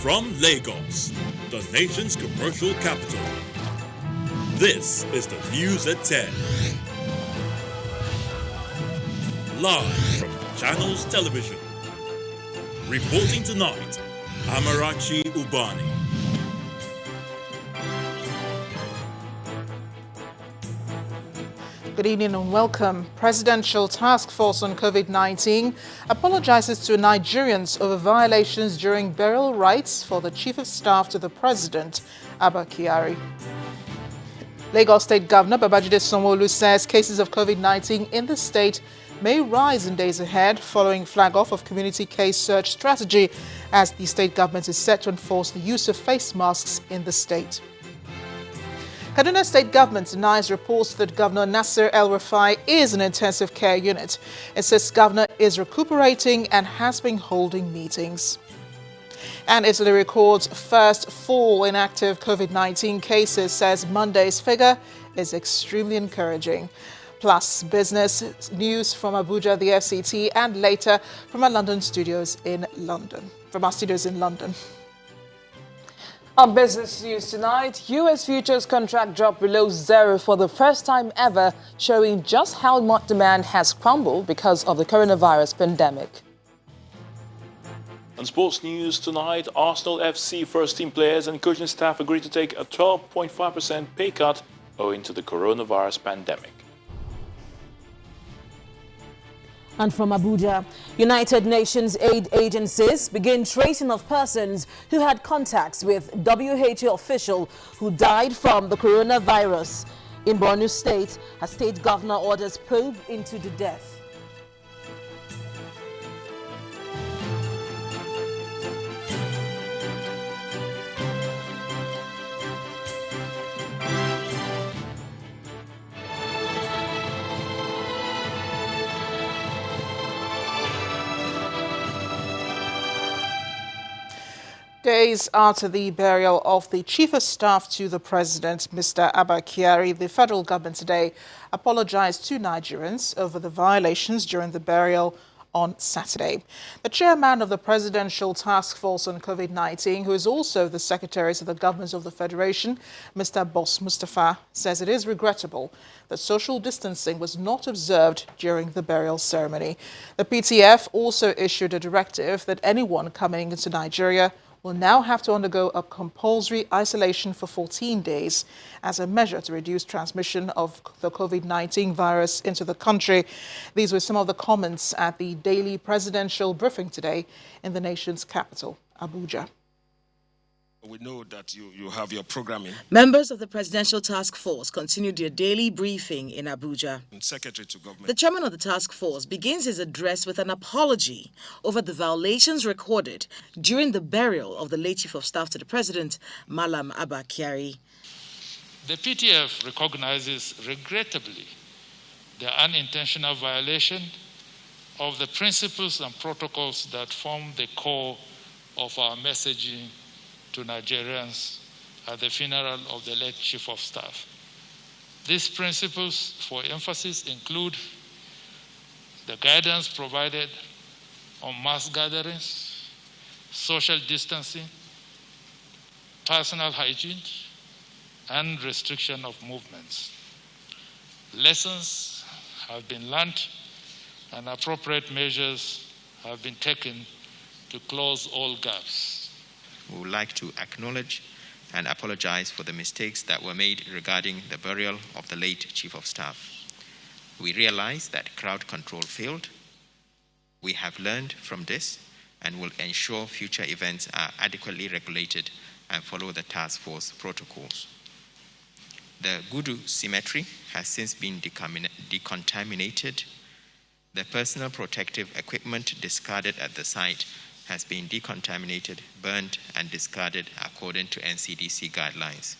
From Lagos, the nation's commercial capital, this is the News at 10. Live from Channels Television. Reporting tonight, Amarachi Ubani. Good evening and welcome. Presidential Task Force on COVID-19 apologizes to Nigerians over violations during burial rites for the Chief of Staff to the President, Abba Kyari. Lagos State Governor Babajide Sanwo-Olu says cases of COVID-19 in the state may rise in days ahead following flag-off of community case search strategy as the state government is set to enforce the use of face masks in the state. Kaduna State Government denies reports that Governor Nasir El-Rufai is in intensive care unit. It says Governor is recuperating and has been holding meetings. And Italy records first fall in active COVID-19 cases, says Monday's figure is extremely encouraging. Plus business news from Abuja, the FCT, and later from our studios in London. On business news tonight, U.S. futures contract dropped below zero for the first time ever, showing just how much demand has crumbled because of the coronavirus pandemic. On sports news tonight, Arsenal FC first-team players and coaching staff agreed to take a 12.5% pay cut owing to the coronavirus pandemic. And from Abuja, United Nations aid agencies begin tracing of persons who had contacts with WHO official who died from the coronavirus. In Borno State, a state governor orders probe into the death. Days after the burial of the Chief of Staff to the President, Mr. Abba Kyari, the federal government today apologized to Nigerians over the violations during the burial on Saturday. The chairman of the Presidential Task Force on COVID-19, who is also the secretary to the government of the Federation, Mr. Boss Mustafa, says it is regrettable that social distancing was not observed during the burial ceremony. The PTF also issued a directive that anyone coming into Nigeria will now have to undergo a compulsory isolation for 14 days as a measure to reduce transmission of the COVID-19 virus into the country. These were some of the comments at the daily presidential briefing today in the nation's capital, Abuja. We know that you have your programming. Members of the Presidential Task Force continued their daily briefing in Abuja. Secretary to Government. The chairman of the task force begins his address with an apology over the violations recorded during the burial of the late Chief of Staff to the President, Malam Abba Kyari. The PTF recognizes regrettably the unintentional violation of the principles and protocols that form the core of our messaging to Nigerians at the funeral of the late Chief of Staff. These principles, for emphasis, include the guidance provided on mass gatherings, social distancing, personal hygiene, and restriction of movements. Lessons have been learned and appropriate measures have been taken to close all gaps. We would like to acknowledge and apologize for the mistakes that were made regarding the burial of the late Chief of Staff. We realize that crowd control failed. We have learned from this and will ensure future events are adequately regulated and follow the task force protocols. The Gudu cemetery has since been decontaminated. The personal protective equipment discarded at the site has been decontaminated, burned, and discarded according to NCDC guidelines.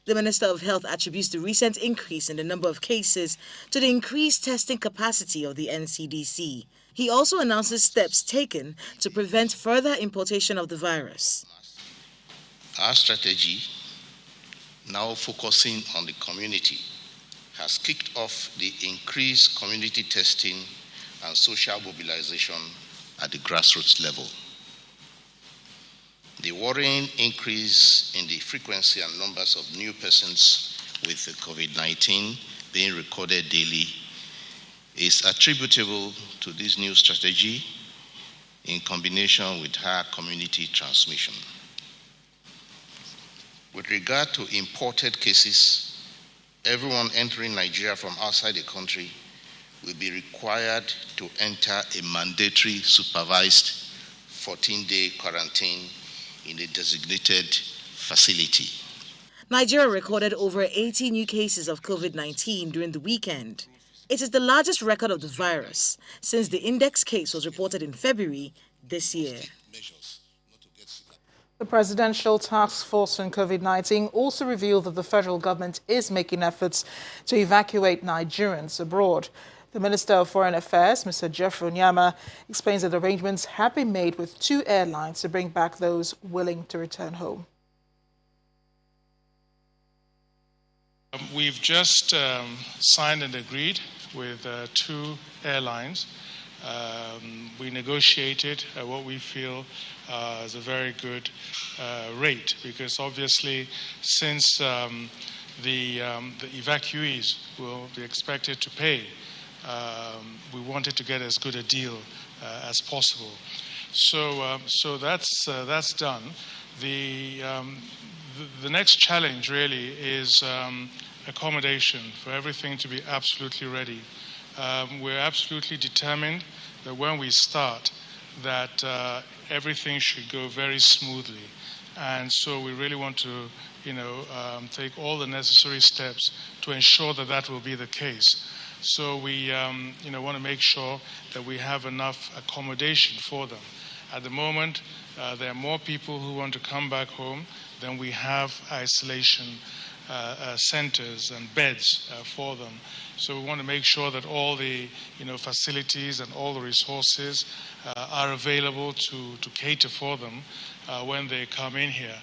The Minister of Health attributes the recent increase in the number of cases to the increased testing capacity of the NCDC. He also announces steps taken to prevent further importation of the virus. Our strategy, now focusing on the community, has kicked off the increased community testing and social mobilization at the grassroots level. The worrying increase in the frequency and numbers of new persons with COVID-19 being recorded daily is attributable to this new strategy in combination with higher community transmission. With regard to imported cases, everyone entering Nigeria from outside the country will be required to enter a mandatory supervised 14-day quarantine in a designated facility. Nigeria recorded over 80 new cases of COVID-19 during the weekend. It is the largest record of the virus since the index case was reported in February this year. The Presidential Task Force on COVID-19 also revealed that the federal government is making efforts to evacuate Nigerians abroad. The Minister of Foreign Affairs, Mr. Jeffrey Onyema, explains that arrangements have been made with 2 airlines to bring back those willing to return home. We've just signed and agreed with 2 airlines. We negotiated what we feel is a very good rate, because obviously since the evacuees will be expected to pay, we wanted to get as good a deal as possible. So that's done. The next challenge really is accommodation for everything to be absolutely ready. We're absolutely determined that when we start, that everything should go very smoothly, and so we really want to, take all the necessary steps to ensure that that will be the case. So we, want to make sure that we have enough accommodation for them. At the moment, there are more people who want to come back home than we have isolation centers and beds for them. So we want to make sure that all the facilities and all the resources are available to cater for them when they come in here.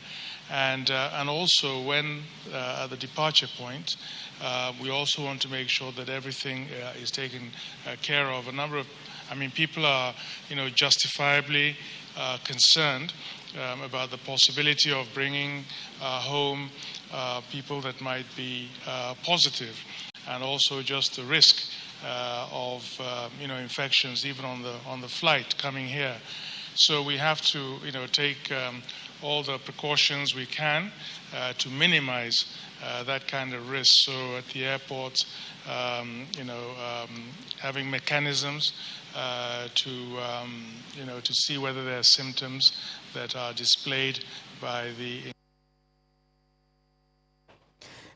And also when at the departure point, we also want to make sure that everything is taken care of. People are justifiably concerned about the possibility of bringing home people that might be positive, and also just the risk of infections even on the flight coming here. So we have to take all the precautions we can to minimize that kind of risk. So at the airport, having mechanisms to see whether there are symptoms that are displayed by the.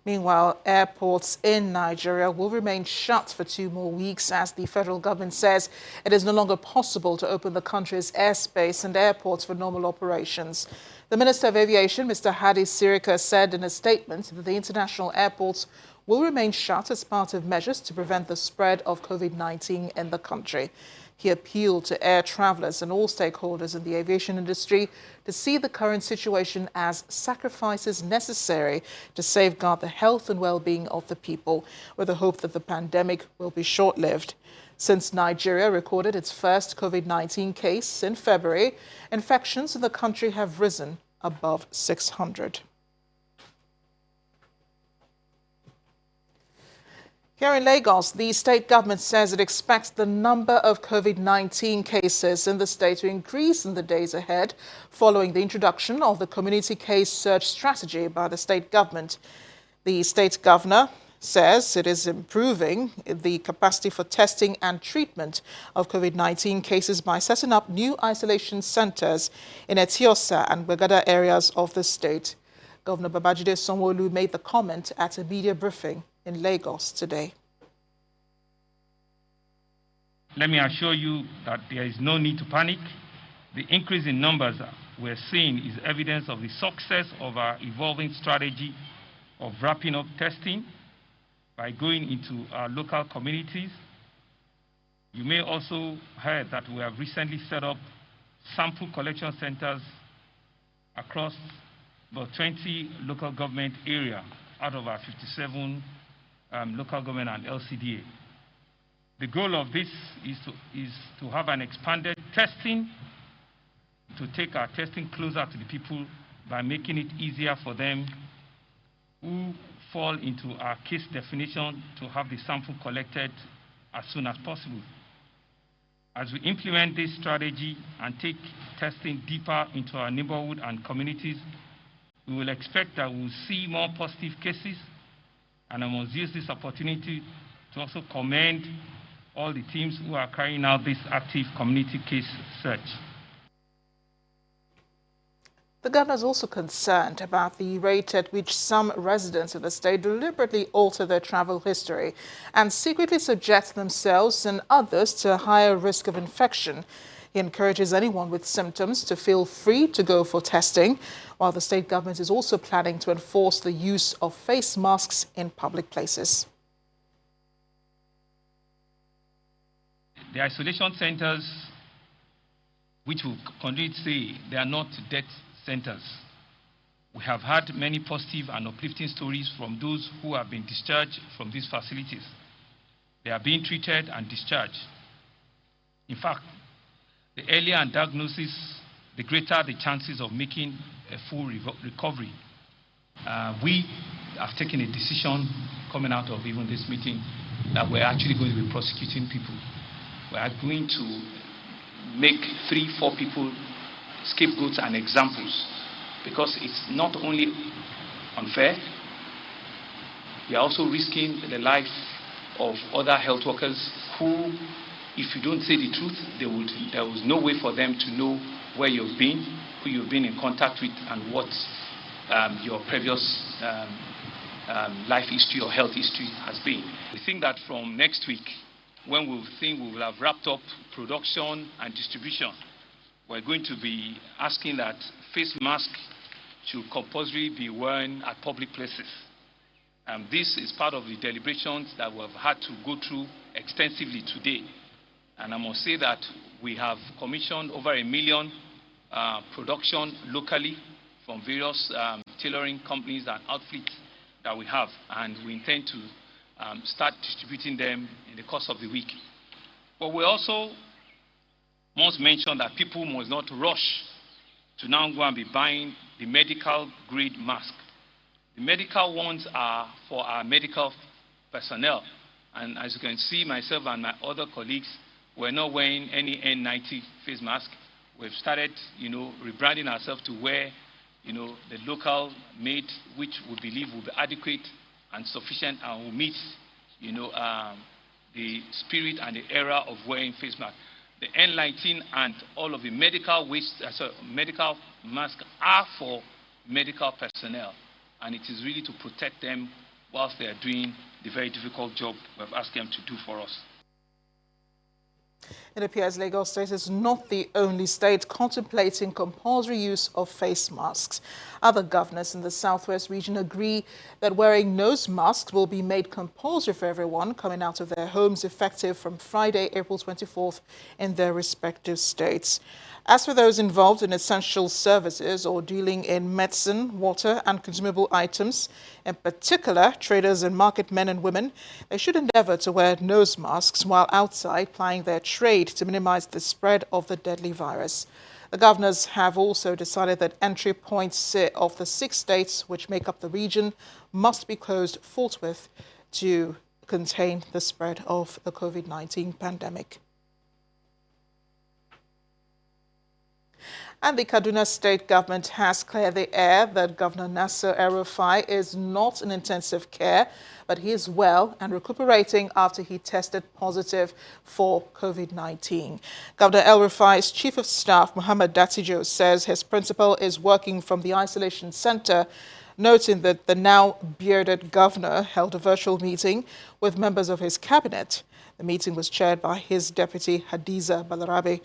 Meanwhile, airports in Nigeria will remain shut for 2 more weeks as the federal government says it is no longer possible to open the country's airspace and airports for normal operations. The Minister of Aviation, Mr. Hadi Sirika, said in a statement that the international airports will remain shut as part of measures to prevent the spread of COVID-19 in the country. He appealed to air travelers and all stakeholders in the aviation industry to see the current situation as sacrifices necessary to safeguard the health and well-being of the people, with the hope that the pandemic will be short-lived. Since Nigeria recorded its first COVID-19 case in February, infections in the country have risen above 600. Here in Lagos, the state government says it expects the number of COVID-19 cases in the state to increase in the days ahead following the introduction of the community case search strategy by the state government. The state governor says it is improving the capacity for testing and treatment of COVID-19 cases by setting up new isolation centers in Etiosa and Gbagada areas of the state. Governor Babajide Sanwo-Olu made the comment at a media briefing in Lagos today. Let me assure you that there is no need to panic. The increase in numbers we're seeing is evidence of the success of our evolving strategy of wrapping up testing by going into our local communities. You may also heard that we have recently set up sample collection centers across the 20 local government area out of our 57 local government and LCDA. The goal of this is to have an expanded testing, to to take our testing closer to the people by making it easier for them who fall into our case definition to have the sample collected as soon as possible. As we implement this strategy and take testing deeper into our neighborhood and communities, we will expect that we will see more positive cases, and I must use this opportunity to also commend all the teams who are carrying out this active community case search. The governor is also concerned about the rate at which some residents of the state deliberately alter their travel history and secretly subject themselves and others to a higher risk of infection. He encourages anyone with symptoms to feel free to go for testing, while the state government is also planning to enforce the use of face masks in public places. The isolation centers, which will continue to say they are not death centers. We have had many positive and uplifting stories from those who have been discharged from these facilities. They are being treated and discharged. In fact, the earlier a diagnosis, the greater the chances of making a full recovery. We have taken a decision coming out of even this meeting that we're actually going to be prosecuting people. We are going to make 3-4 people scapegoats and examples, because it's not only unfair, we are also risking the life of other health workers who, if you don't say the truth, there was no way for them to know where you've been, who you've been in contact with, and what your previous life history or health history has been. We think that from next week, when we will have wrapped up production and distribution, we're going to be asking that face masks should compulsorily be worn at public places. This is part of the deliberations that we have had to go through extensively today. And I must say that we have commissioned over 1 million production locally from various tailoring companies and outfits that we have, and we intend to start distributing them in the course of the week. But we also must mention that people must not rush to now go and be buying the medical grade mask. The medical ones are for our medical personnel, and as you can see, myself and my other colleagues, we're not wearing any N90 face mask. We've started, rebranding ourselves to wear, the local made, which we believe will be adequate and sufficient and will meet, the spirit and the era of wearing face masks. The N19 and all of the medical medical masks are for medical personnel, and it is really to protect them whilst they are doing the very difficult job we've asked them to do for us. It appears Lagos State is not the only state contemplating compulsory use of face masks. Other governors in the southwest region agree that wearing nose masks will be made compulsory for everyone coming out of their homes effective from Friday, April 24th in their respective states. As for those involved in essential services or dealing in medicine, water and consumable items, in particular traders and market men and women, they should endeavor to wear nose masks while outside plying their trade to minimize the spread of the deadly virus. The governors have also decided that entry points of the 6 states which make up the region must be closed forthwith to contain the spread of the COVID-19 pandemic. And the Kaduna State government has cleared the air that Governor Nasir El-Rufai is not in intensive care, but he is well and recuperating after he tested positive for COVID-19. Governor El-Rufai's Chief of Staff, Muhammad Dattijo, says his principal is working from the isolation center, noting that the now bearded governor held a virtual meeting with members of his cabinet. The meeting was chaired by his deputy, Hadiza Balarabe.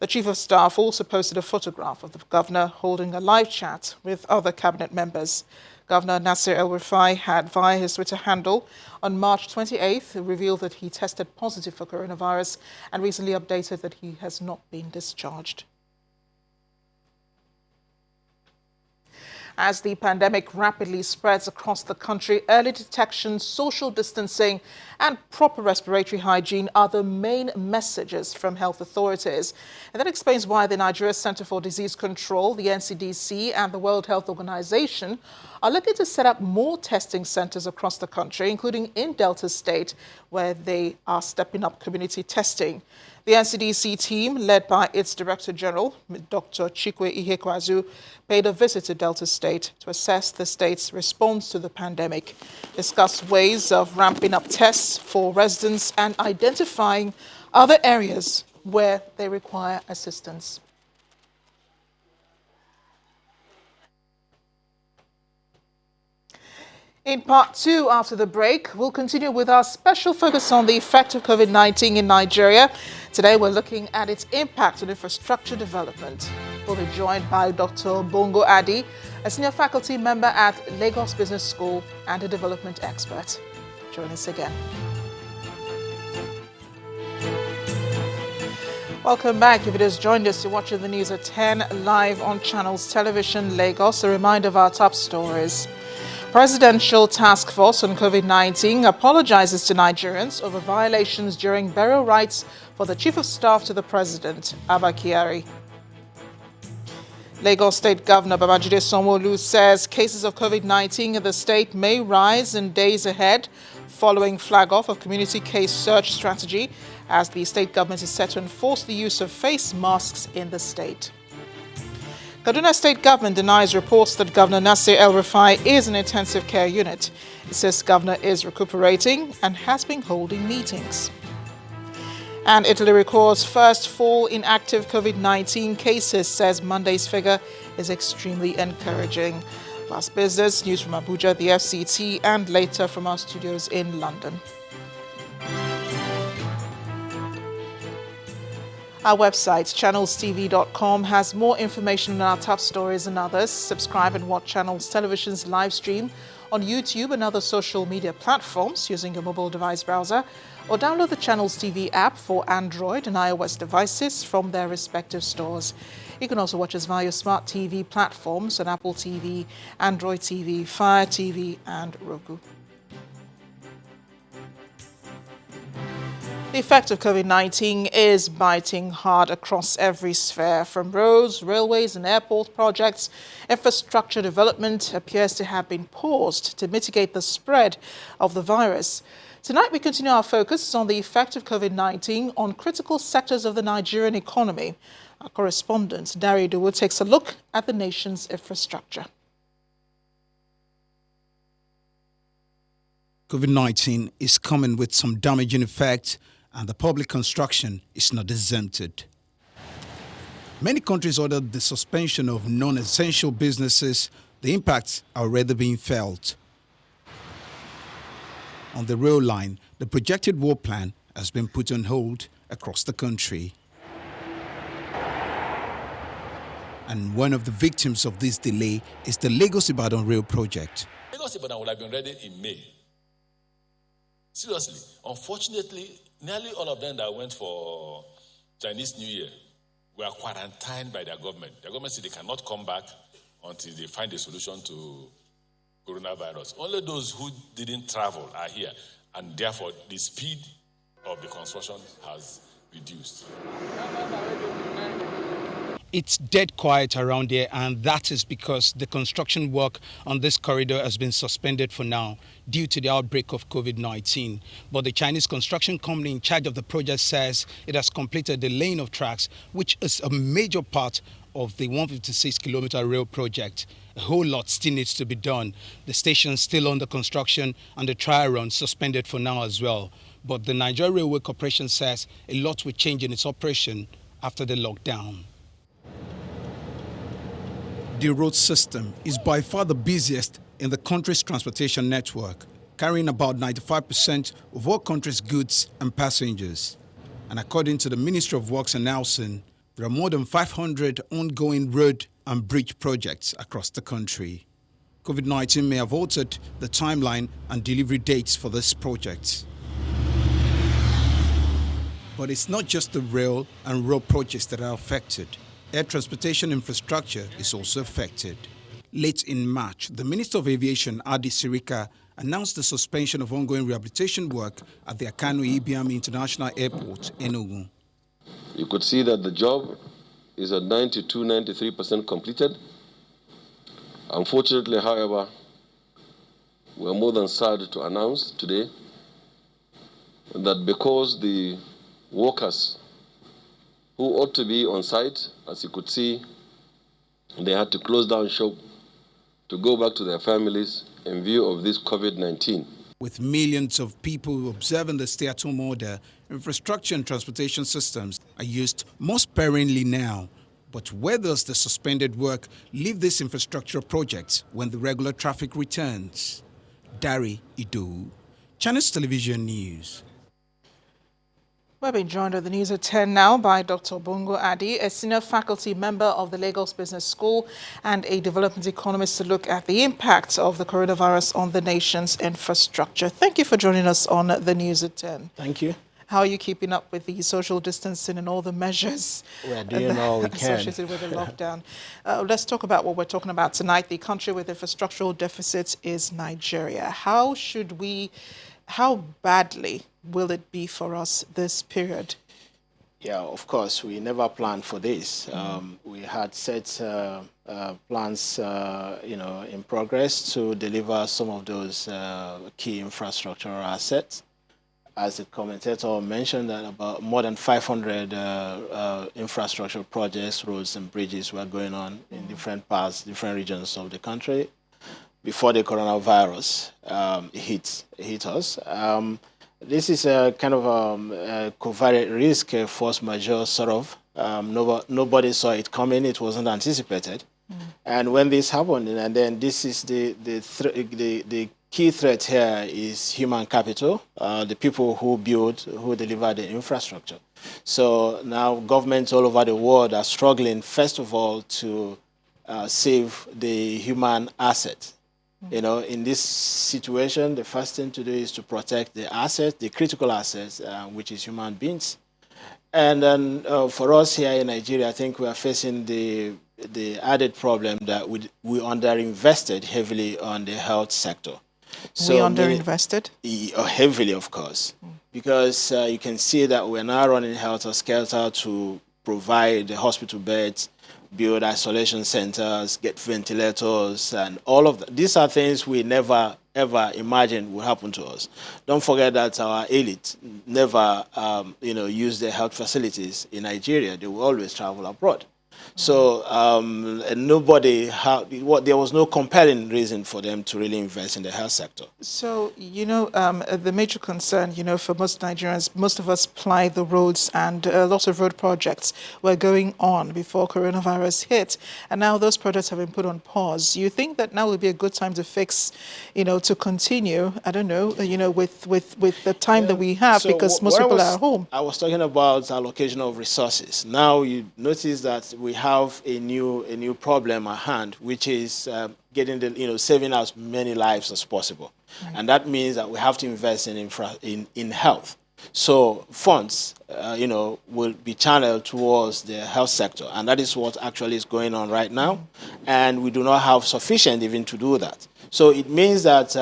The Chief of Staff also posted a photograph of the governor holding a live chat with other cabinet members. Governor Nasir El-Rufai had, via his Twitter handle, on March 28th, revealed that he tested positive for coronavirus and recently updated that he has not been discharged. As the pandemic rapidly spreads across the country, early detection, social distancing and proper respiratory hygiene are the main messages from health authorities. And that explains why the Nigeria Center for Disease Control, the NCDC and the World Health Organization are looking to set up more testing centers across the country, including in Delta State, where they are stepping up community testing. The NCDC team, led by its Director General, Dr. Chikwe Ihekwazu, paid a visit to Delta State to assess the state's response to the pandemic, discuss ways of ramping up tests for residents and identifying other areas where they require assistance. In part two, after the break, we'll continue with our special focus on the effect of COVID-19 in Nigeria. Today, we're looking at its impact on infrastructure development. We'll be joined by Dr. Bongo Adi, a senior faculty member at Lagos Business School and a development expert. Join us again. Welcome back. If it has joined us, you're watching the news at 10 live on Channels Television Lagos. A reminder of our top stories. Presidential Task Force on COVID-19 apologizes to Nigerians over violations during burial rites for the Chief of Staff to the President, Abba Kyari. Lagos State Governor Babajide Sanwo-Olu says cases of COVID-19 in the state may rise in days ahead following flag-off of community case search strategy as the state government is set to enforce the use of face masks in the state. Kaduna State Government denies reports that Governor Nasir El-Rufai is in intensive care unit. It says Governor is recuperating and has been holding meetings. And Italy records first fall in active COVID-19 cases, says Monday's figure is extremely encouraging. Plus business, news from Abuja, the FCT, and later from our studios in London. Our website, channelstv.com, has more information on our top stories and others. Subscribe and watch Channels Television's live stream on YouTube and other social media platforms using your mobile device browser, or download the Channels TV app for Android and iOS devices from their respective stores. You can also watch us via your smart TV platforms on Apple TV, Android TV, Fire TV, and Roku. The effect of COVID-19 is biting hard across every sphere, from roads, railways and airport projects. Infrastructure development appears to have been paused to mitigate the spread of the virus. Tonight, we continue our focus on the effect of COVID-19 on critical sectors of the Nigerian economy. Our correspondent, Dari Dawood, takes a look at the nation's infrastructure. COVID-19 is coming with some damaging effects, and the public construction is not exempted. Many countries ordered the suspension of non-essential businesses. The impacts are already being felt. On the rail line, the projected work plan has been put on hold across the country. And one of the victims of this delay is the Lagos-Ibadan rail project. Lagos-Ibadan would have been ready in May. Seriously, unfortunately, nearly all of them that went for Chinese New Year were quarantined by their government. The government said they cannot come back until they find a solution to coronavirus. Only those who didn't travel are here, and therefore the speed of the construction has reduced. It's dead quiet around here, and that is because the construction work on this corridor has been suspended for now due to the outbreak of COVID-19. But the Chinese construction company in charge of the project says it has completed the laying of tracks, which is a major part of the 156-kilometer rail project. A whole lot still needs to be done. The station is still under construction and the trial run suspended for now as well. But the Nigeria Railway Corporation says a lot will change in its operation after the lockdown. The road system is by far the busiest in the country's transportation network, carrying about 95% of all country's goods and passengers. And according to the Ministry of Works and Housing, there are more than 500 ongoing road and bridge projects across the country. COVID-19 may have altered the timeline and delivery dates for these projects. But it's not just the rail and road projects that are affected. Air transportation infrastructure is also affected. Late in March, the Minister of Aviation, Adi Sirika, announced the suspension of ongoing rehabilitation work at the Akanu Ibiam International Airport, Enugu. You could see that the job is at 92-93% completed. Unfortunately, however, we are more than sad to announce today that because the workers who ought to be on site, as you could see, they had to close down shop to go back to their families in view of this COVID-19. With millions of people observing the stay-at-home order, infrastructure and transportation systems are used more sparingly now. But where does the suspended work leave these infrastructure projects when the regular traffic returns? Dari Idu, Channels Television News. We're being joined at the news at 10 now by Dr. Bongo Adi, a senior faculty member of the Lagos Business School and a development economist, to look at the impact of the coronavirus on the nation's infrastructure. Thank you for joining us on the news at 10. Thank you. How are you keeping up with the social distancing and all the measures we're doing all we can associated with the lockdown? Let's talk about what we're talking about tonight. The country with infrastructural deficits is Nigeria. How badly will it be for us this period? Yeah, of course, we never planned for this. We had set plans, in progress to deliver some of those key infrastructural assets. As the commentator mentioned, that about more than 500 infrastructure projects, roads and bridges were going on in different parts, different regions of the country before the coronavirus hit us. This is a kind of a covariate risk, a force majeure sort of. Nobody saw it coming. It wasn't anticipated. And when this happened, and then this is the key threat here is human capital, the people who build, who deliver the infrastructure. So now governments all over the world are struggling, first of all, to save the human asset. You know, in this situation, the first thing to do is to protect the assets, the critical assets, which is human beings. And then for us here in Nigeria, I think we are facing the added problem that we underinvested heavily on the health sector. So we underinvested? Heavily, of course, because you can see that we're now running helter-skelter to provide the hospital beds, build isolation centers, get ventilators, and all of that. These are things we never, ever imagined would happen to us. Don't forget that our elite never, use their health facilities in Nigeria. They will always travel abroad. So there was no compelling reason for them to really invest in the health sector. So, the major concern, for most Nigerians, most of us ply the roads, and lots of road projects were going on before coronavirus hit. And now those projects have been put on pause. You think that now would be a good time to fix, to continue, I don't know, with the time that we have, so because most people are at home? I was talking about allocation of resources. Now you notice that we have a new problem at hand, which is getting saving as many lives as possible, and that means that we have to invest in health. So funds, will be channeled towards the health sector, and that is what actually is going on right now. And we do not have sufficient even to do that. So it means that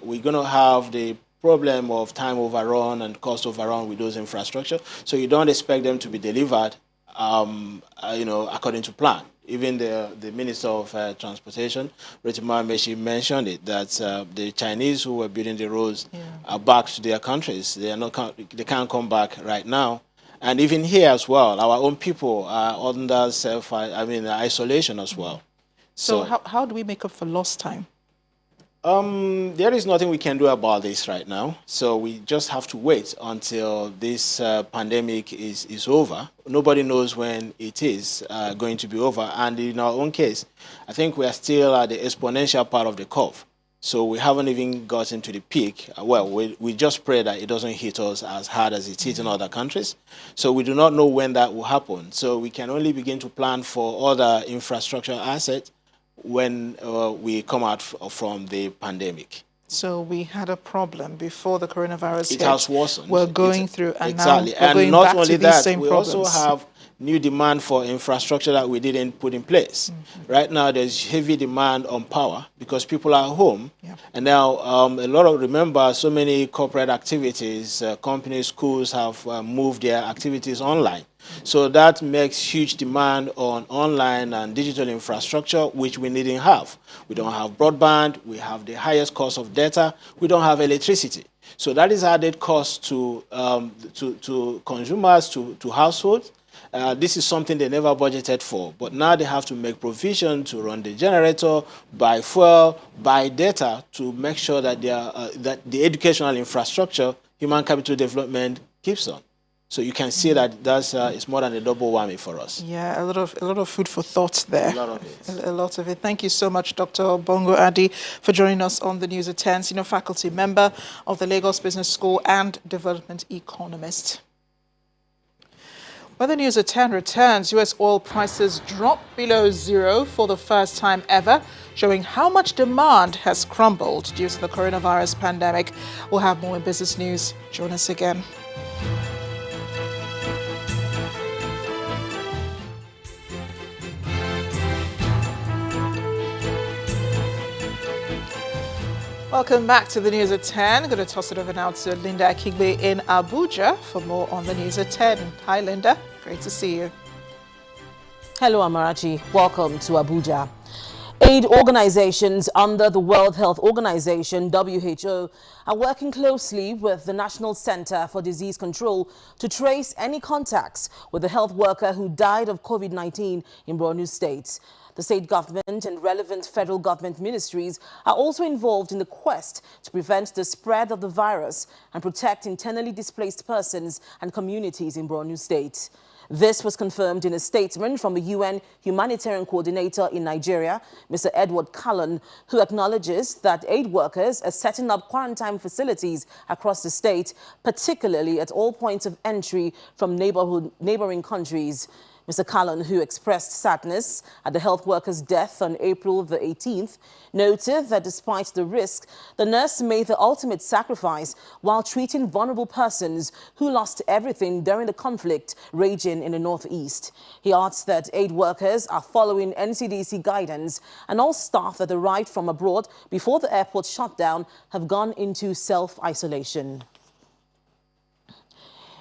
we're going to have the problem of time overrun and cost overrun with those infrastructure. So you don't expect them to be delivered according to plan. Even the Minister of Transportation, Rotimi Amaechi, mentioned it, that the Chinese who were building the roads are back to their countries. They can't come back right now. And even here as well, our own people are under isolation as well. So how do we make up for lost time? There is nothing we can do about this right now. So we just have to wait until this pandemic is over. Nobody knows when it is going to be over. And in our own case, I think we are still at the exponential part of the curve. So we haven't even gotten to the peak. Well, we just pray that it doesn't hit us as hard as it's hitting other countries. So we do not know when that will happen. So we can only begin to plan for other infrastructure assets when we come out from the pandemic. So we had a problem before the coronavirus hit. It has worsened. We're going through, and exactly. now we're going not back only to that, these same we problems. also have new demand for infrastructure that we didn't put in place. Right now, there's heavy demand on power because people are home. And now, remember, so many corporate activities, companies, schools have moved their activities online. So that makes huge demand on online and digital infrastructure, which we didn't have. We don't have broadband, we have the highest cost of data, we don't have electricity. So that is added cost to consumers, to households. This is something they never budgeted for, but now they have to make provision to run the generator, buy fuel, buy data to make sure that that the educational infrastructure, human capital development keeps on. So you can see that it's more than a double whammy for us. Yeah, a lot of food for thought there. A lot of it. A lot of it. Thank you so much, Dr. Bongo Adi, for joining us on the News at 10, senior faculty member of the Lagos Business School and development economist. When the News at 10 returns, U.S. oil prices drop below zero for the first time ever, showing how much demand has crumbled due to the coronavirus pandemic. We'll have more in business news. Join us again. Welcome back to the News at 10. I'm going to toss it over now to Linda Akigbe in Abuja for more on the News at 10. Hi, Linda. Great to see you. Hello, Amarachi. Welcome to Abuja. Aid organizations under the World Health Organization, WHO, are working closely with the National Center for Disease Control to trace any contacts with the health worker who died of COVID-19 in Borno State. The state government and relevant federal government ministries are also involved in the quest to prevent the spread of the virus and protect internally displaced persons and communities in Borno State. This was confirmed in a statement from the UN Humanitarian Coordinator in Nigeria, Mr. Edward Cullen, who acknowledges that aid workers are setting up quarantine facilities across the state, particularly at all points of entry from neighboring countries. Mr. Cullen, who expressed sadness at the health worker's death on April the 18th, noted that despite the risk, the nurse made the ultimate sacrifice while treating vulnerable persons who lost everything during the conflict raging in the northeast. He adds that aid workers are following NCDC guidance, and all staff that arrived from abroad before the airport shut down have gone into self-isolation.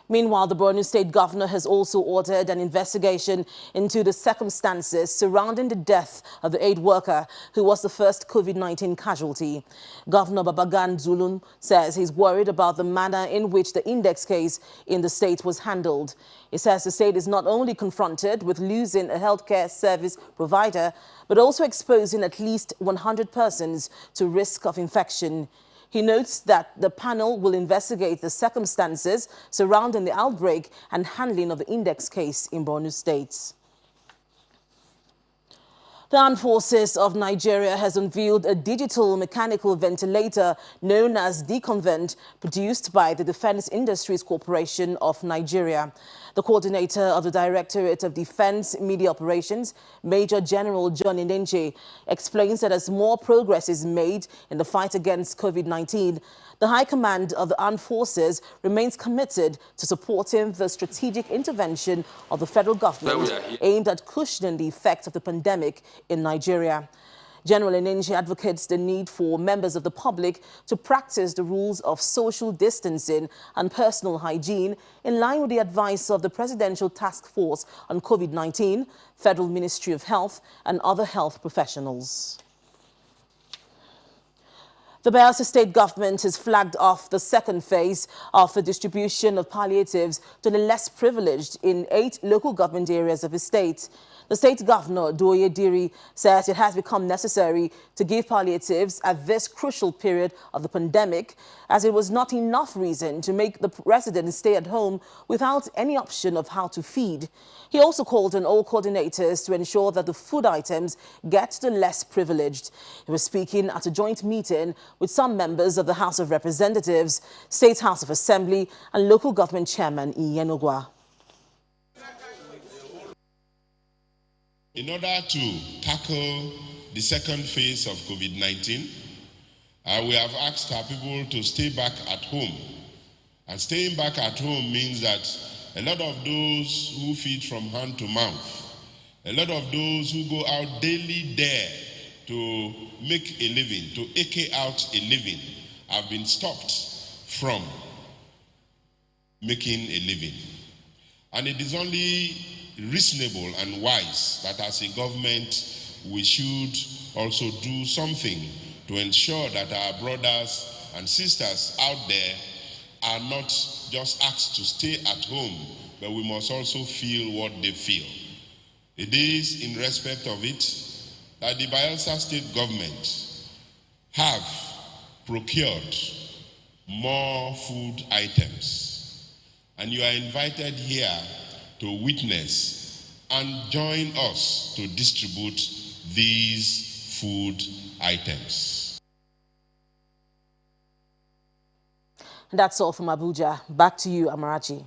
Meanwhile, the Borno State governor has also ordered an investigation into the circumstances surrounding the death of the aid worker who was the first COVID-19 casualty. Governor Babagan Zulum says he's worried about the manner in which the index case in the state was handled. He says the state is not only confronted with losing a healthcare service provider, but also exposing at least 100 persons to risk of infection. He notes that the panel will investigate the circumstances surrounding the outbreak and handling of the index case in Borno State. The Armed Forces of Nigeria has unveiled a digital mechanical ventilator known as Deconvent, produced by the Defense Industries Corporation of Nigeria. The coordinator of the Directorate of Defense Media Operations, Major General John Inenche, explains that as more progress is made in the fight against COVID-19, the High Command of the Armed Forces remains committed to supporting the strategic intervention of the federal government aimed at cushioning the effects of the pandemic in Nigeria. General Inenche advocates the need for members of the public to practice the rules of social distancing and personal hygiene in line with the advice of the Presidential Task Force on COVID-19, Federal Ministry of Health, and other health professionals. The Bayelsa State government has flagged off the second phase of the distribution of palliatives to the less privileged in 8 local government areas of the state. The state governor, Doye Diri, says it has become necessary to give palliatives at this crucial period of the pandemic, as it was not enough reason to make the residents stay at home without any option of how to feed. He also called on all coordinators to ensure that the food items get to the less privileged. He was speaking at a joint meeting with some members of the House of Representatives, State House of Assembly, and local government chairman Iyenogwa. In order to tackle the second phase of COVID-19, we have asked our people to stay back at home. And staying back at home means that a lot of those who feed from hand to mouth, a lot of those who go out daily there to make a living, to eke out a living, have been stopped from making a living. And it is only reasonable and wise that as a government we should also do something to ensure that our brothers and sisters out there are not just asked to stay at home, but we must also feel what they feel. It is in respect of it that the Bayelsa State government have procured more food items. And you are invited here to witness and join us to distribute these food items. That's all from Abuja. Back to you, Amarachi.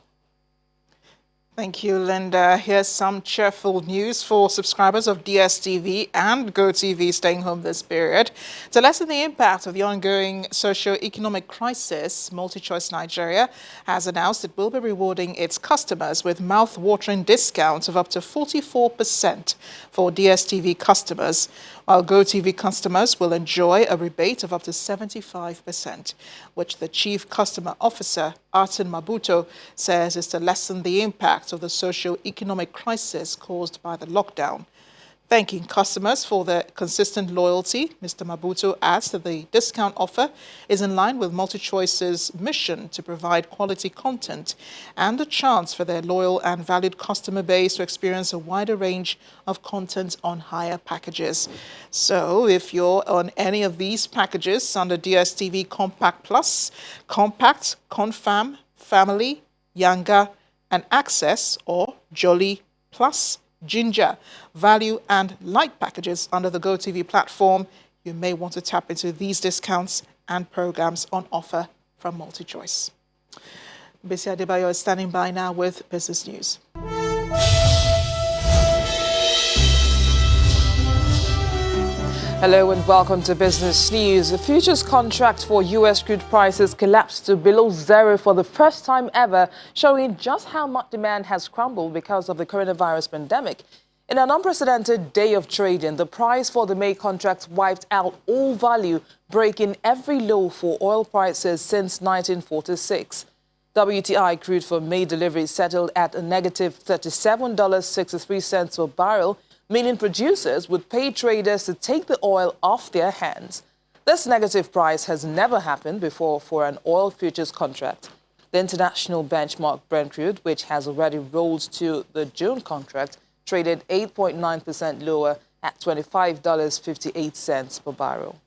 Thank you, Linda. Here's some cheerful news for subscribers of DSTV and GoTV staying home this period. To lessen the impact of the ongoing socio-economic crisis, MultiChoice Nigeria has announced it will be rewarding its customers with mouth-watering discounts of up to 44% for DSTV customers, while GoTV customers will enjoy a rebate of up to 75%, which the Chief Customer Officer, Artin Mabuto, says is to lessen the impact of the socio-economic crisis caused by the lockdown. Thanking customers for their consistent loyalty, Mr. Mabuto adds that the discount offer is in line with MultiChoice's mission to provide quality content and a chance for their loyal and valued customer base to experience a wider range of content on higher packages. So if you're on any of these packages under DSTV Compact Plus, Compact, Confam, Family, Yanga, and Access, or Jolly Plus, Ginger, Value and Light packages under the GoTV platform, you may want to tap into these discounts and programs on offer from MultiChoice. Bisi Adebayo is standing by now with business news. Hello and welcome to Business News. The futures contract for U.S. crude prices collapsed to below zero for the first time ever, showing just how much demand has crumbled because of the coronavirus pandemic. In an unprecedented day of trading, the price for the May contract wiped out all value, breaking every low for oil prices since 1946. WTI crude for May delivery settled at a negative $37.63 per barrel, meaning producers would pay traders to take the oil off their hands. This negative price has never happened before for an oil futures contract. The international benchmark Brent crude, which has already rolled to the June contract, traded 8.9% lower at $25.58 per barrel.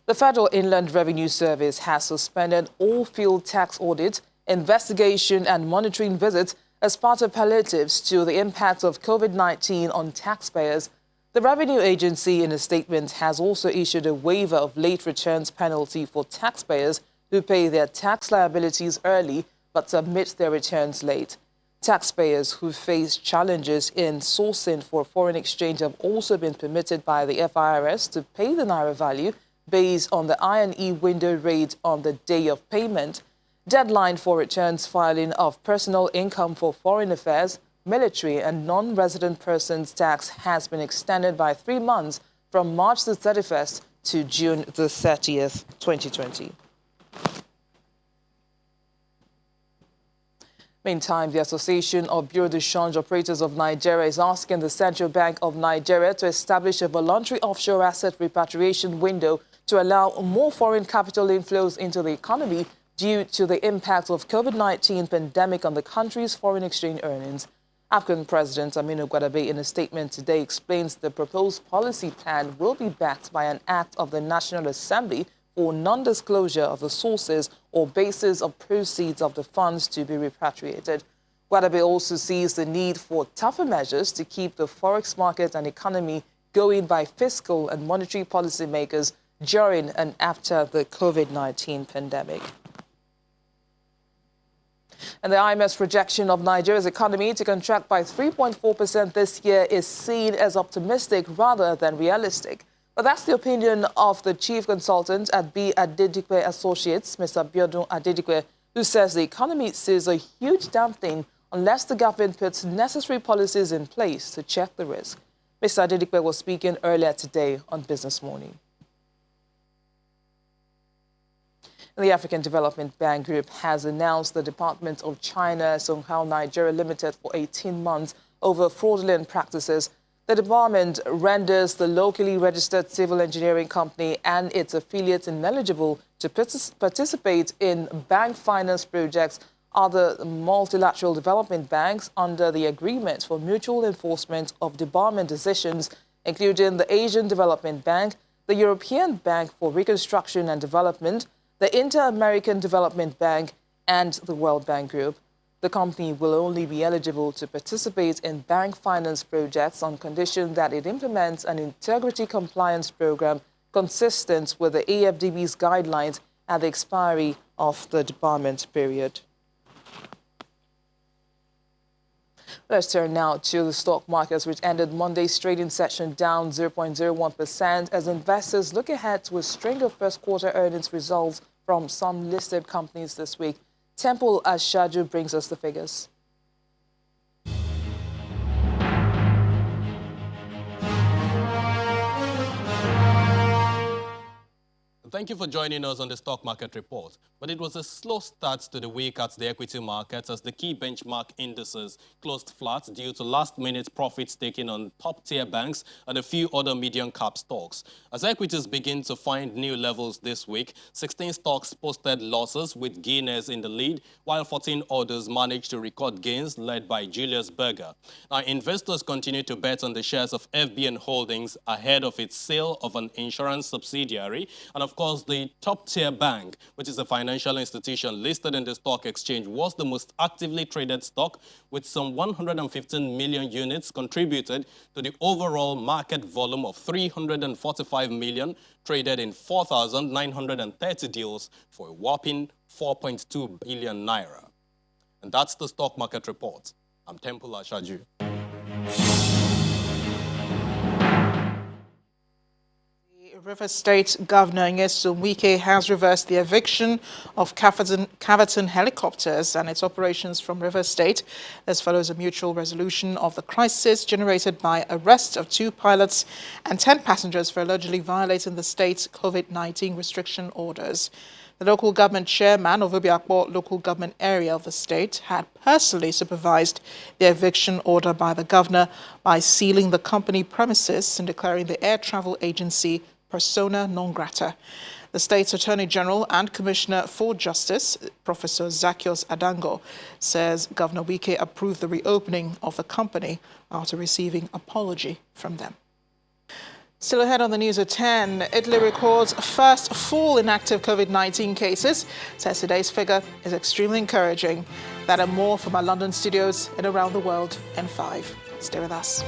The Federal Inland Revenue Service has suspended all field tax audits, investigation and monitoring visits as part of palliatives to the impact of COVID-19 on taxpayers. The Revenue Agency, in a statement, has also issued a waiver of late returns penalty for taxpayers who pay their tax liabilities early but submit their returns late. Taxpayers who face challenges in sourcing for foreign exchange have also been permitted by the FIRS to pay the Naira value based on the I&E window rate on the day of payment. Deadline for returns filing of personal income for foreign affairs, military and non-resident persons tax has been extended by 3 months from March the 31st to June the 30th, 2020. Meantime, the Association of Bureau de Change Operators of Nigeria is asking the Central Bank of Nigeria to establish a voluntary offshore asset repatriation window to allow more foreign capital inflows into the economy due to the impact of COVID-19 pandemic on the country's foreign exchange earnings. African President Aminu Gwadabe, in a statement today, explains the proposed policy plan will be backed by an act of the National Assembly for non-disclosure of the sources or basis of proceeds of the funds to be repatriated. Gwadabe also sees the need for tougher measures to keep the forex market and economy going by fiscal and monetary policy makers during and after the COVID-19 pandemic. And the IMF's projection of Nigeria's economy to contract by 3.4% this year is seen as optimistic rather than realistic. But that's the opinion of the chief consultant at B. Adedikwe Associates, Mr. Biodun Adedikwe, who says the economy sees a huge dampening unless the government puts necessary policies in place to check the risk. Mr. Adedipe was speaking earlier today on Business Morning. The African Development Bank Group has announced the Department of China Songhao Nigeria Limited for 18 months over fraudulent practices. The department renders the locally registered civil engineering company and its affiliates ineligible to participate in bank finance projects, other multilateral development banks under the Agreement for Mutual Enforcement of Debarment Decisions, including the Asian Development Bank, the European Bank for Reconstruction and Development, the Inter-American Development Bank, and the World Bank Group. The company will only be eligible to participate in bank finance projects on condition that it implements an integrity compliance program consistent with the AFDB's guidelines at the expiry of the debarment period. Let's turn now to the stock markets, which ended Monday's trading session down 0.01% as investors look ahead to a string of first-quarter earnings results from some listed companies this week. Temple Ashaju brings us the figures. Thank you for joining us on the Stock Market Report. But it was a slow start to the week at the equity markets as the key benchmark indices closed flat due to last-minute profits taken on top-tier banks and a few other medium-cap stocks. As equities begin to find new levels this week, 16 stocks posted losses with Guinness in the lead, while 14 others managed to record gains led by Julius Berger. Now, investors continue to bet on the shares of FBN Holdings ahead of its sale of an insurance subsidiary, and of course, the top-tier bank, which is a financial institution listed in the stock exchange, was the most actively traded stock, with some 115 million units contributed to the overall market volume of 345 million, traded in 4,930 deals for a whopping 4.2 billion naira. And that's the Stock Market Report. I'm Temple Ashaju. Rivers State Governor Nyesom Wike has reversed the eviction of Caverton helicopters and its operations from Rivers State. This follows a mutual resolution of the crisis generated by arrest of 2 pilots and 10 passengers for allegedly violating the state's COVID-19 restriction orders. The local government chairman of Obiakpo local government area of the state had personally supervised the eviction order by the governor by sealing the company premises and declaring the air travel agency persona non grata. The state's Attorney General and Commissioner for Justice, Professor Zaccheaus Adango, says Governor Wike approved the reopening of the company after receiving apology from them. Still ahead on the news at 10, Italy records first fall in active COVID-19 cases, says today's figure is extremely encouraging. That and more from our London studios and around the world in 5. Stay with us.